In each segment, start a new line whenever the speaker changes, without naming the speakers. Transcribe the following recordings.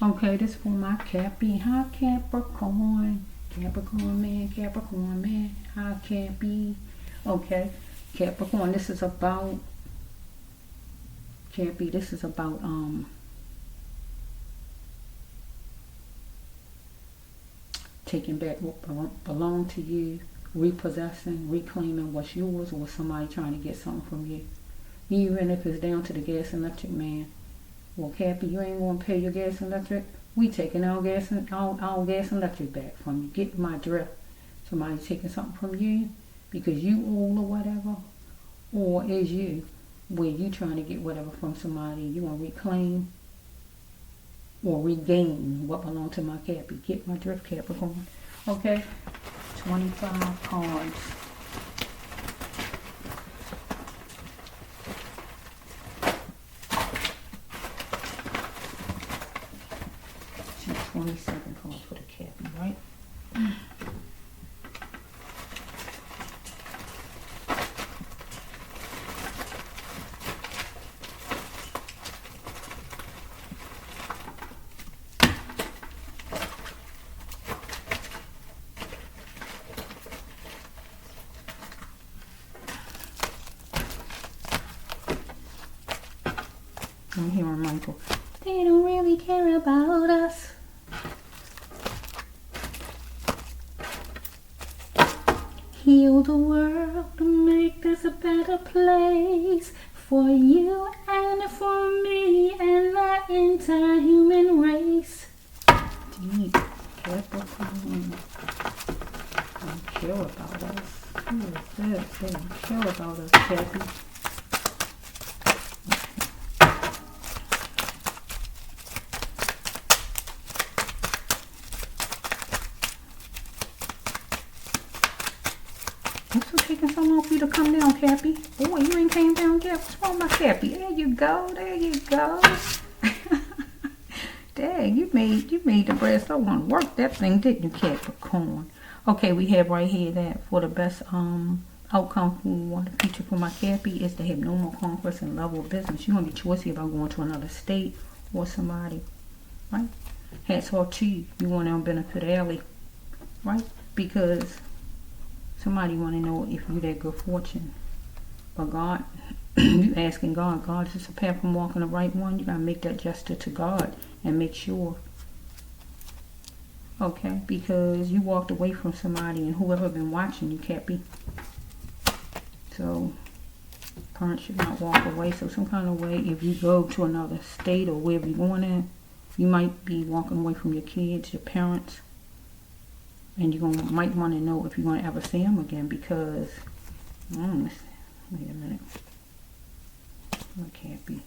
Okay, this for my Cappy. Hi, Capricorn. Capricorn man. Hi, Cappy. Okay, Capricorn, this is about, Cappy, this is about, taking back what belonged to you, repossessing, reclaiming what's yours, or somebody trying to get something from you. Even if it's down to the gas and electric man. Well, Cappy, you ain't gonna pay your gas and electric. We taking our gas and electric back from you. Get my drift. Somebody taking something from you because you owe or whatever, or is you where you trying to get whatever from somebody, you want to reclaim or regain what belonged to my Cappy. Get my drift, Capricorn. Okay, 25 cards. 27 cards for the Cappy, right? I'm hearing Michael. They don't really care about us. Heal the world to make this a better place for you and for me and the entire human race. Deep Capricorn. Don't care about us. Who is this? They don't care about us, Cappy. What's taking so long for you to come down, Cappy? Boy, you ain't came down yet. What's wrong with my Cappy? There you go. There you go. Dang, you made the bread so want to work that thing, didn't you, Capricorn? Okay, we have right here that for the best outcome for the future for my Cappy is to have no more conquest and level of business. You're gonna be choosy about going to another state or somebody, right? Hats off to you. You want to benefit alley, right? Because somebody want to know if you that good fortune. But God, you asking God, God, is this a path from walking the right one? You got to make that gesture to God and make sure. Okay? Because you walked away from somebody and whoever been watching you, Cappy. So, parents should not walk away. So some kind of way, if you go to another state or wherever you're going in, you might be walking away from your kids, your parents. And you might want to know if you're going to ever see them again because, wait a minute. I can't be.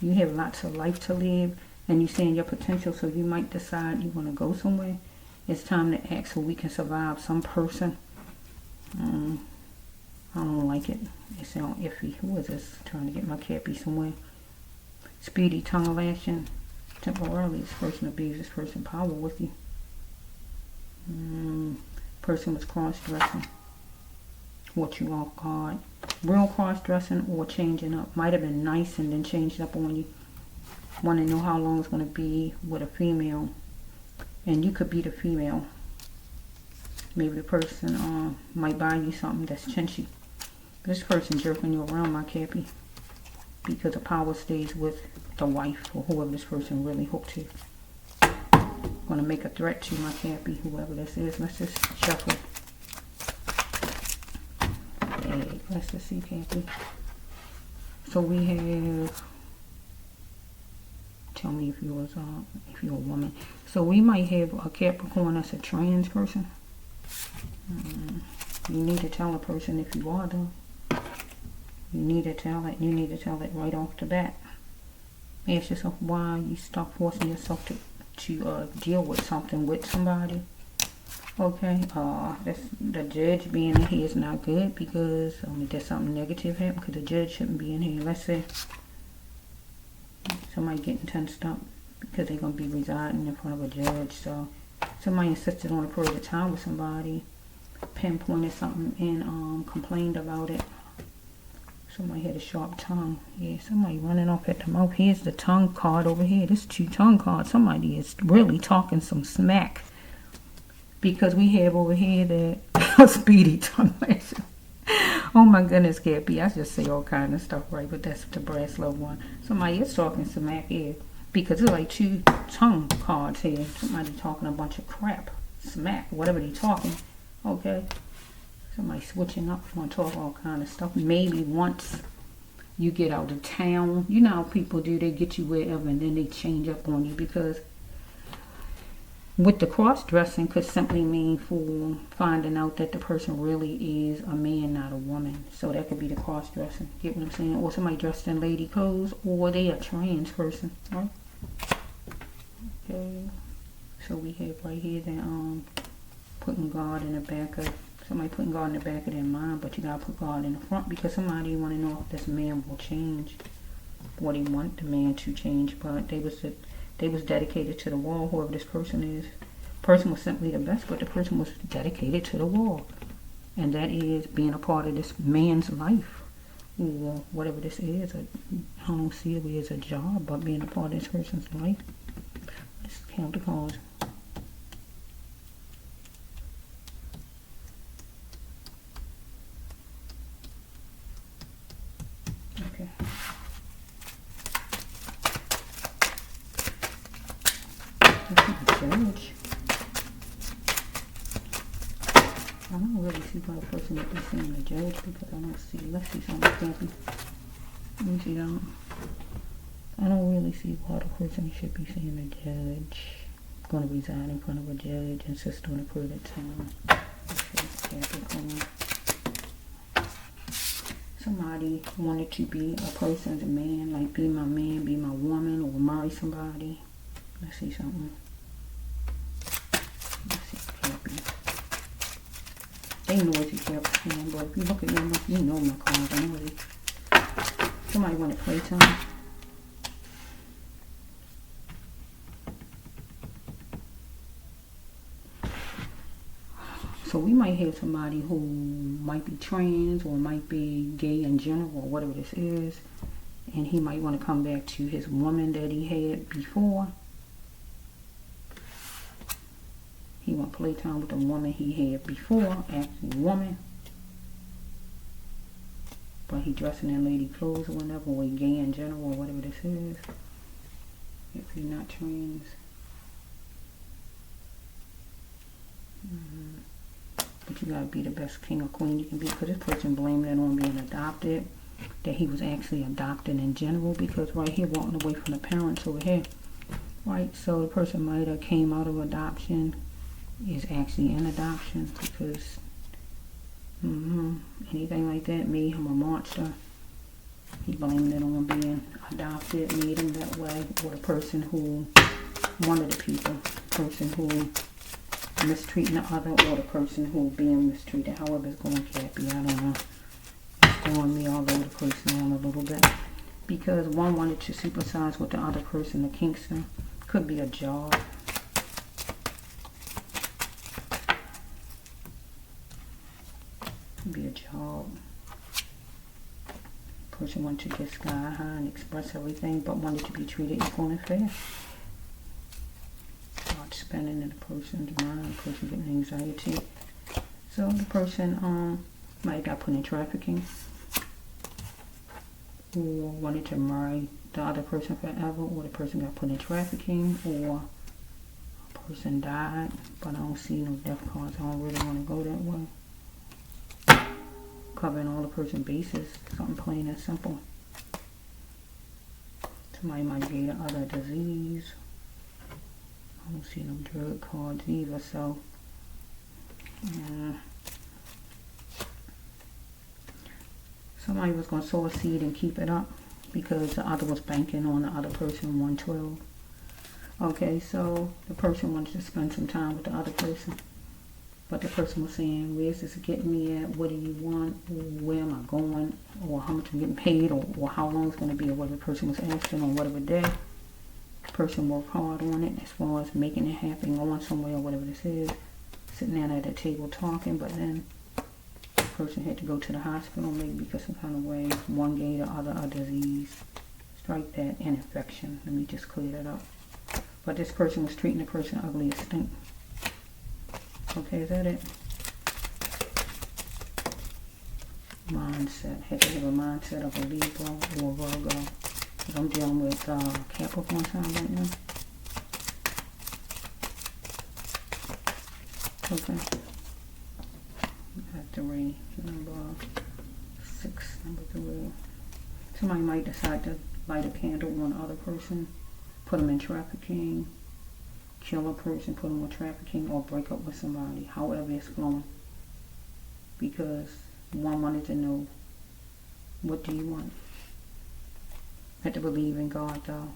You have lots of life to live and you're seeing your potential, so you might decide you want to go somewhere. It's time to act so we can survive some person. I don't like it. It sounds iffy. Who is this? Trying to get my Cappy somewhere. Speedy tongue lashing. Temporarily, this person abuses this person power with you. Person was cross-dressing. What you all called real cross-dressing or changing up. Might have been nice and then changed up on you. Want to know how long it's going to be with a female, and you could be the female. Maybe the person might buy you something that's chinchy. This person jerking you around, my Cappy, because the power stays with the wife or whoever this person really hooked to. Going to make a threat to my Cappy, whoever this is. Let's just shuffle. Hey, let's just see, Cappy. So we have. Tell me if you're a woman. So we might have a Capricorn that's a trans person. You need to tell a person if you are though. You need to tell it. You need to tell it right off the bat. Ask yourself why you stop forcing yourself to deal with something with somebody. Okay, the judge being in here is not good because there's something negative happened because the judge shouldn't be in here. Let's say somebody getting tensed up because they're going to be residing in front of a judge. So somebody insisted on a period of time with somebody, pinpointed something and complained about it. Somebody had a sharp tongue. Yeah, somebody running off at the mouth. Here's the tongue card over here. This 2 tongue cards. Somebody is really talking some smack. Because we have over here that speedy tongue lash. Oh my goodness, Cappy. I just say all kind of stuff, right? But that's the brass love one. Somebody is talking smack here. Because there's like 2 tongue cards here. Somebody talking a bunch of crap. Smack. Whatever they talking. Okay. Somebody switching up. Want to talk all kind of stuff. Maybe once you get out of town. You know how people do. They get you wherever and then they change up on you. Because with the cross-dressing could simply mean for finding out that the person really is a man, not a woman. So that could be the cross-dressing. Get what I'm saying? Or somebody dressed in lady clothes. Or they a trans person. Right? Okay. So we have right here that putting God in the back of, somebody putting God in the back of their mind, but you gotta put God in the front because somebody want to know if this man will change, or they want the man to change. But they was dedicated to the wall. Whoever this person is, person was simply the best, but the person was dedicated to the wall, and that is being a part of this man's life, or whatever this is. I don't see it as a job, but being a part of this person's life. Let's count the cards. Okay. Judge. I don't really see why the person would be seeing the judge because I don't see. Let's see something happen. Let me see that. I don't really see why the person should be seeing the judge. Going to reside in front of a judge, insist on a period of time. Capricorn. Somebody wanted to be a person's man, like be my man, be my woman, or marry somebody. Let's see something. Let's see, Cappy. They know what you Capricorn, but if you look at them, you know my cards anyway. Somebody want to play time. So we might have somebody who might be trans or might be gay in general or whatever this is. And he might want to come back to his woman that he had before. He want playtime with the woman he had before, actually woman. But he dressing in lady clothes or whatever, or he gay in general or whatever this is. If he's not trans. But you gotta be the best king or queen you can be, because this person blamed it on being adopted, that he was actually adopted in general, because right here walking away from the parents over here, right? So the person might have came out of adoption, is actually in adoption, because anything like that made him a monster. He blamed it on being adopted, made him that way, or the person who, one of the people, person who mistreating the other, or the person who being mistreated. However it's going, Cappy, I don't know. It's throwing me all over the person on a little bit. Because one wanted to supersize with the other person, the Kingston. Could be a job. Could be a job. Person wanted to get sky high and express everything, but wanted to be treated equal and fair. Spending in the person's mind, the person getting anxiety. So the person might have got put in trafficking, or wanted to marry the other person forever, or the person got put in trafficking, or a person died, but I don't see no death cards. I don't really want to go that way. Covering all the person's bases, something plain and simple. Somebody might get the other disease. I don't see no drug cards either, so somebody was going to sow a seed and keep it up because the other was banking on the other person 112. Okay, so the person wanted to spend some time with the other person, but the person was saying, where's this getting me at? What do you want? Where am I going? Or how much I'm getting paid? Or how long it's going to be? Or whatever the person was asking on whatever day. Person work hard on it as far as making it happen, going somewhere or whatever this is, sitting down at a table talking, but then person had to go to the hospital, maybe because some kind of way, one gave the other a disease. Strike that, an infection. Let me just clear that up. But this person was treating the person ugly as stink. Okay, is that it? Mindset. Had to have a mindset of a Libra or a Virgo. Because I'm dealing with Capricorn sign right now. Okay. At 3, number 6, number 3. Somebody might decide to light a candle on another person, put them in trafficking, kill a person, put them in trafficking, or break up with somebody, however it's flowing. Because one wanted to know, what do you want? Had to believe in God though.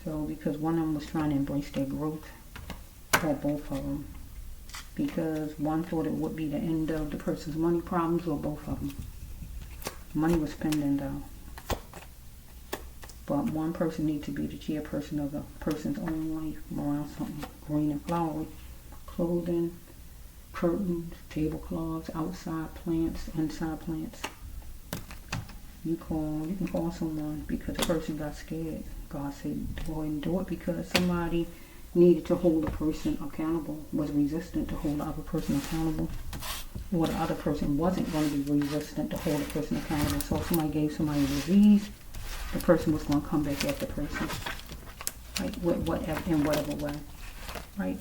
So because one of them was trying to embrace their growth, or both of them. Because one thought it would be the end of the person's money problems, or both of them. Money was spending though. But one person needs to be the chairperson of the person's own life around something green and flowery. Clothing, curtains, tablecloths, outside plants, inside plants. You can call someone because the person got scared. God said go ahead and do it because somebody needed to hold the person accountable, was resistant to hold the other person accountable. Or the other person wasn't going to be resistant to hold the person accountable. So if somebody gave somebody a disease, the person was going to come back at the person. Right? In whatever way. Right?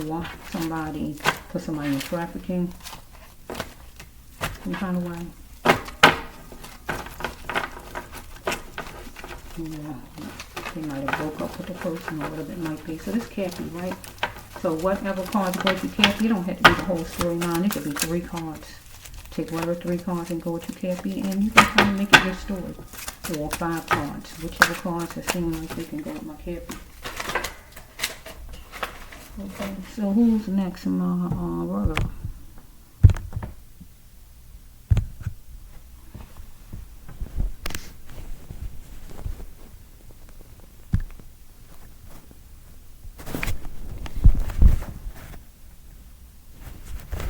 Or somebody put somebody in trafficking. Some kind of way. Yeah. They might have broke up with the person or whatever it might be. So this Cappy, right? So whatever cards go with you Cappy, you don't have to be the whole storyline. It could be 3 cards. Take whatever 3 cards and go with you Cappy, and you can kind of make it your story. Or 5 cards. Whichever cards that seem like they can go with my Cappy. Okay, so who's next in my Virgo?